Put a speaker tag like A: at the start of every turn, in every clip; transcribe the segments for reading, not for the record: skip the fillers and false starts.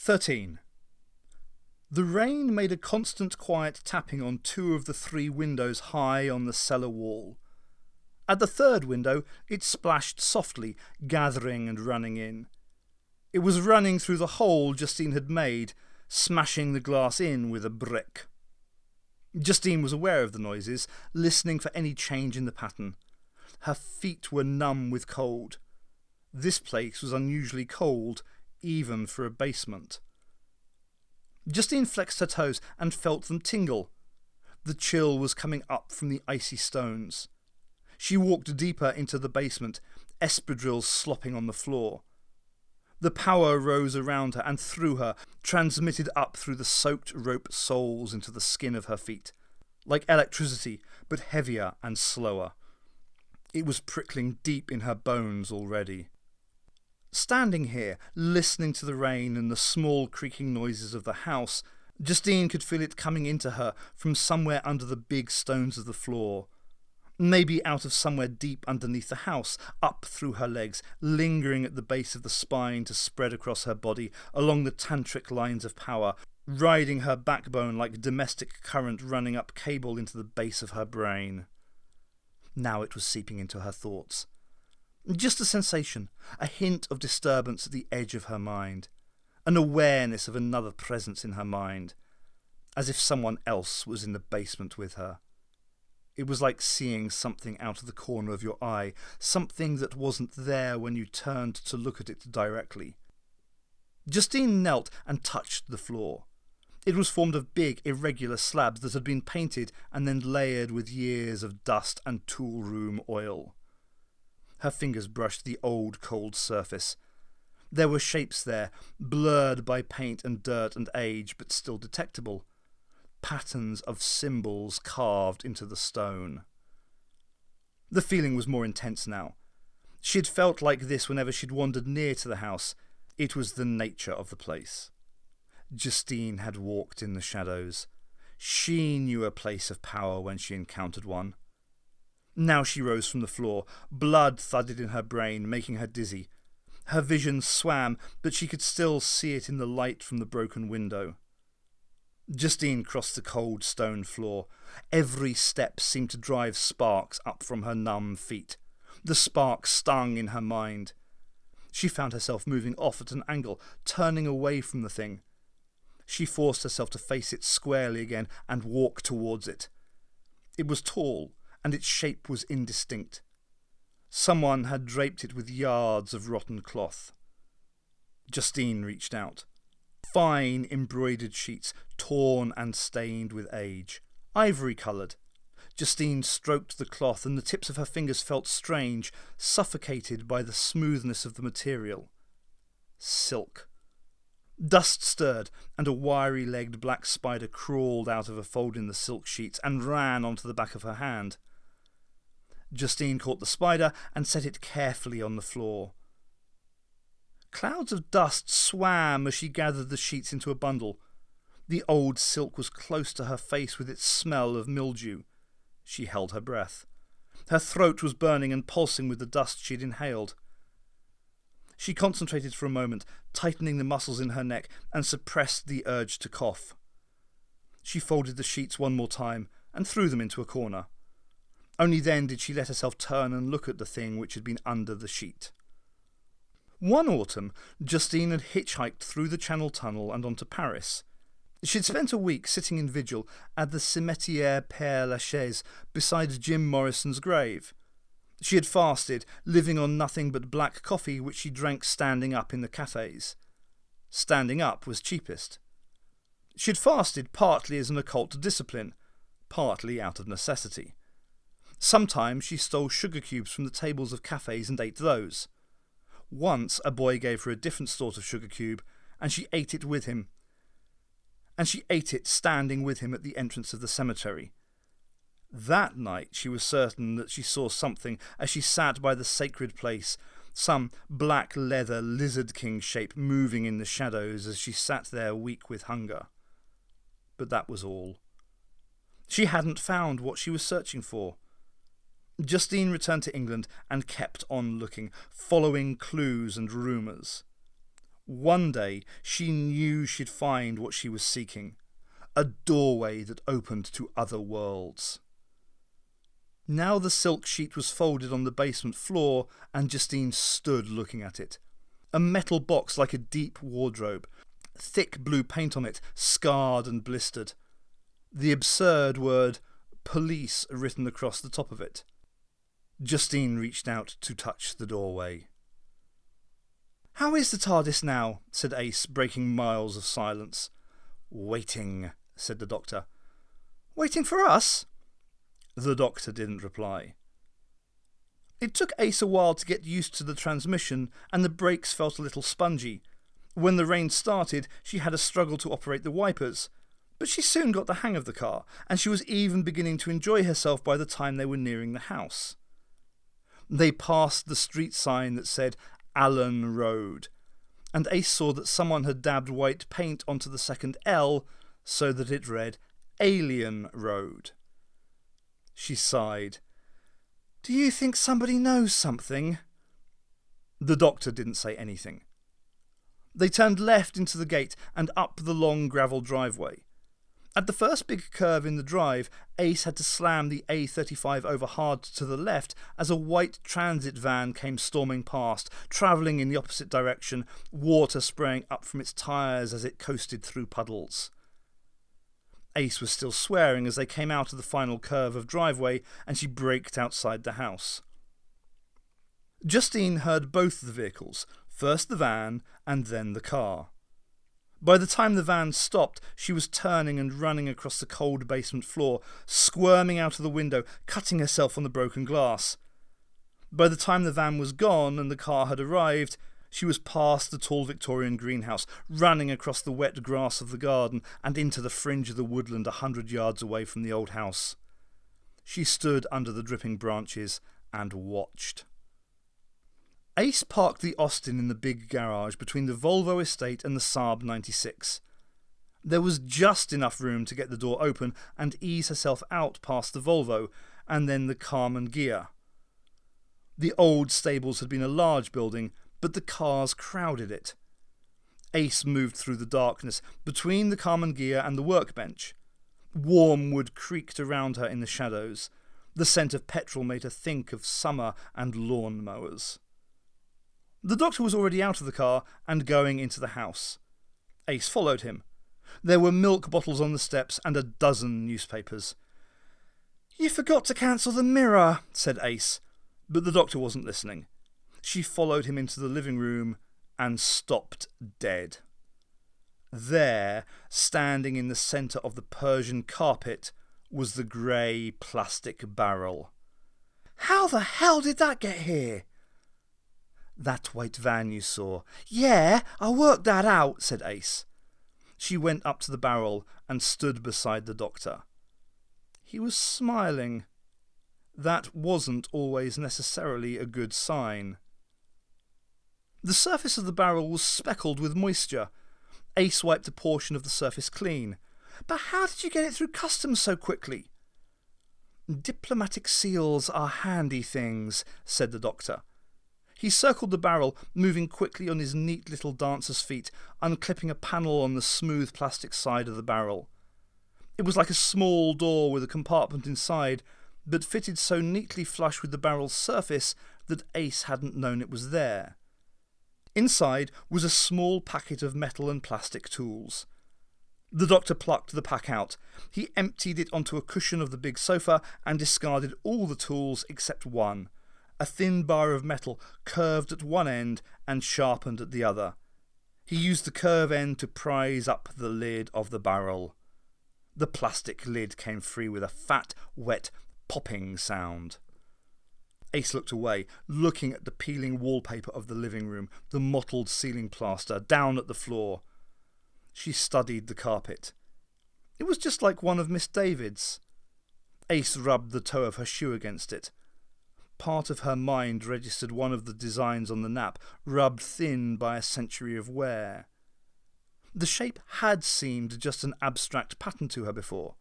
A: 13. The rain made a constant quiet tapping on 2 of the 3 windows high on the cellar wall. At the 3rd window it splashed softly, gathering and running in. It was running through the hole Justine had made, smashing the glass in with a brick. Justine was aware of the noises, listening for any change in the pattern. Her feet were numb with cold. This place was unusually cold, even for a basement. Justine flexed her toes and felt them tingle. The chill was coming up from the icy stones. She walked deeper into the basement, espadrilles slopping on the floor. The power rose around her and through her, transmitted up through the soaked rope soles into the skin of her feet, like electricity, but heavier and slower. It was prickling deep in her bones already. Standing here, listening to the rain and the small creaking noises of the house, Justine could feel it coming into her from somewhere under the big stones of the floor. Maybe out of somewhere deep underneath the house, up through her legs, lingering at the base of the spine to spread across her body, along the tantric lines of power, riding her backbone like domestic current running up cable into the base of her brain. Now it was seeping into her thoughts. Just a sensation, a hint of disturbance at the edge of her mind, an awareness of another presence in her mind, as if someone else was in the basement with her. It was like seeing something out of the corner of your eye, something that wasn't there when you turned to look at it directly. Justine knelt and touched the floor. It was formed of big, irregular slabs that had been painted and then layered with years of dust and tool room oil. Her fingers brushed the old, cold surface. There were shapes there, blurred by paint and dirt and age, but still detectable. Patterns of symbols carved into the stone. The feeling was more intense now. She'd felt like this whenever she'd wandered near to the house. It was the nature of the place. Justine had walked in the shadows. She knew a place of power when she encountered one. Now she rose from the floor. Blood thudded in her brain, making her dizzy. Her vision swam, but she could still see it in the light from the broken window. Justine crossed the cold stone floor. Every step seemed to drive sparks up from her numb feet. The sparks stung in her mind. She found herself moving off at an angle, turning away from the thing. She forced herself to face it squarely again and walk towards it. It was tall, and its shape was indistinct. Someone had draped it with yards of rotten cloth. Justine reached out. Fine embroidered sheets, torn and stained with age, ivory-coloured. Justine stroked the cloth, and the tips of her fingers felt strange, suffocated by the smoothness of the material. Silk. Dust stirred, and a wiry-legged black spider crawled out of a fold in the silk sheets and ran onto the back of her hand. Justine caught the spider and set it carefully on the floor. Clouds of dust swam as she gathered the sheets into a bundle. The old silk was close to her face with its smell of mildew. She held her breath. Her throat was burning and pulsing with the dust she'd inhaled. She concentrated for a moment, tightening the muscles in her neck, and suppressed the urge to cough. She folded the sheets one more time and threw them into a corner. Only then did she let herself turn and look at the thing which had been under the sheet. One autumn, Justine had hitchhiked through the Channel Tunnel and onto Paris. She'd spent a week sitting in vigil at the Cimetière Père Lachaise beside Jim Morrison's grave. She had fasted, living on nothing but black coffee which she drank standing up in the cafes. Standing up was cheapest. She had fasted partly as an occult discipline, partly out of necessity. Sometimes she stole sugar cubes from the tables of cafes and ate those. Once a boy gave her a different sort of sugar cube, and she ate it with him. And she ate it standing with him at the entrance of the cemetery. That night she was certain that she saw something as she sat by the sacred place, some black leather lizard king shape moving in the shadows as she sat there weak with hunger. But that was all. She hadn't found what she was searching for. Justine returned to England and kept on looking, following clues and rumours. One day she knew she'd find what she was seeking, a doorway that opened to other worlds. Now the silk sheet was folded on the basement floor and Justine stood looking at it. A metal box like a deep wardrobe, thick blue paint on it, scarred and blistered. The absurd word police written across the top of it. Justine reached out to touch the doorway. "How is the TARDIS now?" said Ace, breaking miles of silence. "Waiting," said the Doctor. "Waiting for us?" The Doctor didn't reply. It took Ace a while to get used to the transmission, and the brakes felt a little spongy. When the rain started, she had a struggle to operate the wipers, but she soon got the hang of the car, and she was even beginning to enjoy herself by the time they were nearing the house. They passed the street sign that said Allen Road, and Ace saw that someone had dabbed white paint onto the second L so that it read Alien Road. She sighed. "Do you think somebody knows something?" The Doctor didn't say anything. They turned left into the gate and up the long gravel driveway. At the first big curve in the drive, Ace had to slam the A35 over hard to the left as a white transit van came storming past, travelling in the opposite direction, water spraying up from its tyres as it coasted through puddles. Ace was still swearing as they came out of the final curve of driveway, and she braked outside the house. Justine heard both the vehicles, first the van and then the car. By the time the van stopped, she was turning and running across the cold basement floor, squirming out of the window, cutting herself on the broken glass. By the time the van was gone and the car had arrived, she was past the tall Victorian greenhouse, running across the wet grass of the garden and into the fringe of the woodland 100 yards away from the old house. She stood under the dripping branches and watched. Ace parked the Austin in the big garage between the Volvo estate and the Saab 96. There was just enough room to get the door open and ease herself out past the Volvo, and then the Carman Ghia. The old stables had been a large building, but the cars crowded it. Ace moved through the darkness, between the Carman Ghia and the workbench. Warm wood creaked around her in the shadows. The scent of petrol made her think of summer and lawn mowers. The Doctor was already out of the car and going into the house. Ace followed him. There were milk bottles on the steps and a dozen newspapers. "You forgot to cancel the Mirror," said Ace, but the Doctor wasn't listening. She followed him into the living room and stopped dead. There, standing in the centre of the Persian carpet, was the grey plastic barrel. "How the hell did that get here?" "That white van you saw." "Yeah, I worked that out," said Ace. She went up to the barrel and stood beside the Doctor. He was smiling. That wasn't always necessarily a good sign. The surface of the barrel was speckled with moisture. Ace wiped a portion of the surface clean. "But how did you get it through customs so quickly?" "Diplomatic seals are handy things," said the Doctor. He circled the barrel, moving quickly on his neat little dancer's feet, unclipping a panel on the smooth plastic side of the barrel. It was like a small door with a compartment inside, but fitted so neatly flush with the barrel's surface that Ace hadn't known it was there. Inside was a small packet of metal and plastic tools. The Doctor plucked the pack out. He emptied it onto a cushion of the big sofa and discarded all the tools except one, a thin bar of metal curved at one end and sharpened at the other. He used the curve end to prise up the lid of the barrel. The plastic lid came free with a fat, wet, popping sound. Ace looked away, looking at the peeling wallpaper of the living room, the mottled ceiling plaster, down at the floor. She studied the carpet. It was just like one of Miss David's. Ace rubbed the toe of her shoe against it. Part of her mind registered one of the designs on the nap, rubbed thin by a century of wear. The shape had seemed just an abstract pattern to her before.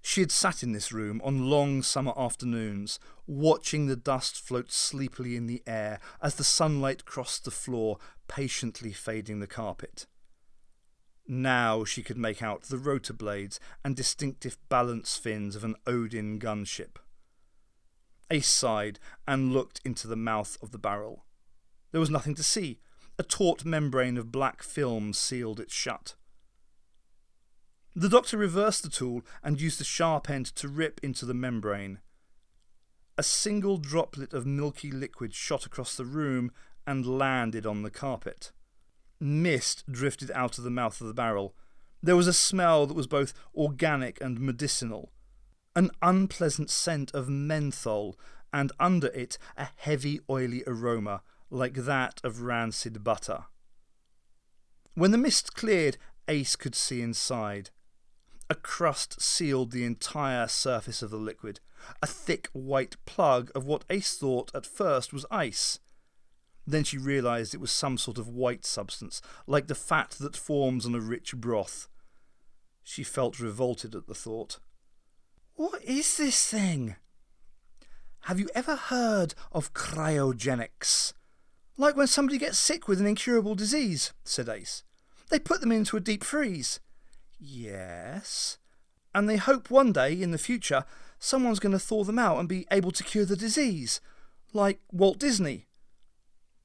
A: She had sat in this room on long summer afternoons, watching the dust float sleepily in the air as the sunlight crossed the floor, patiently fading the carpet. Now she could make out the rotor blades and distinctive balance fins of an Odin gunship. Ace sighed and looked into the mouth of the barrel. There was nothing to see. A taut membrane of black film sealed it shut. The doctor reversed the tool and used the sharp end to rip into the membrane. A single droplet of milky liquid shot across the room and landed on the carpet. Mist drifted out of the mouth of the barrel. There was a smell that was both organic and medicinal, an unpleasant scent of menthol, and under it a heavy oily aroma like that of rancid butter. When the mist cleared, Ace could see inside. A crust sealed the entire surface of the liquid, a thick white plug of what Ace thought at first was ice. Then she realised it was some sort of white substance, like the fat that forms on a rich broth. She felt revolted at the thought. "What is this thing?" "Have you ever heard of cryogenics?" "Like when somebody gets sick with an incurable disease," said Ace. "They put them into a deep freeze." "Yes." "And they hope one day, in the future, someone's going to thaw them out and be able to cure the disease. Like Walt Disney."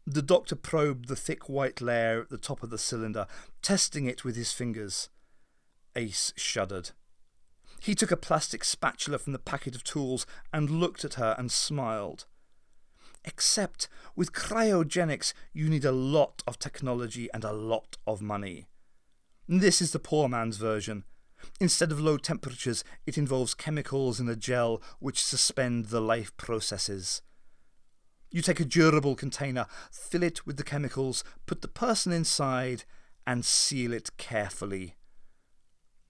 A: The doctor probed the thick white layer at the top of the cylinder, testing it with his fingers. Ace shuddered. He took a plastic spatula from the packet of tools and looked at her and smiled. "Except with cryogenics you need a lot of technology and a lot of money. This is the poor man's version. Instead of low temperatures, it involves chemicals in a gel which suspend the life processes. You take a durable container, fill it with the chemicals, put the person inside, and seal it carefully."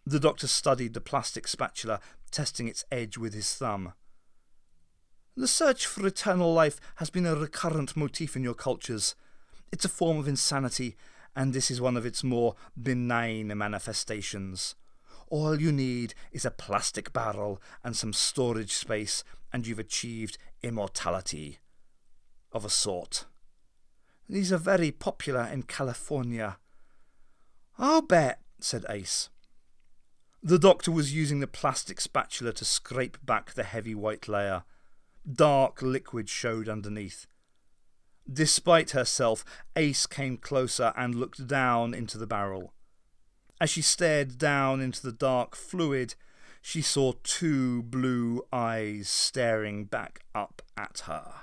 A: The doctor studied the plastic spatula, testing its edge with his thumb. "The search for eternal life has been a recurrent motif in your cultures. It's a form of insanity, and this is one of its more benign manifestations. All you need is a plastic barrel and some storage space, and you've achieved immortality. Of a sort. These are very popular in California." "I'll bet," said Ace. The doctor was using the plastic spatula to scrape back the heavy white layer. Dark liquid showed underneath. Despite herself, Ace came closer and looked down into the barrel. As she stared down into the dark fluid, she saw two blue eyes staring back up at her.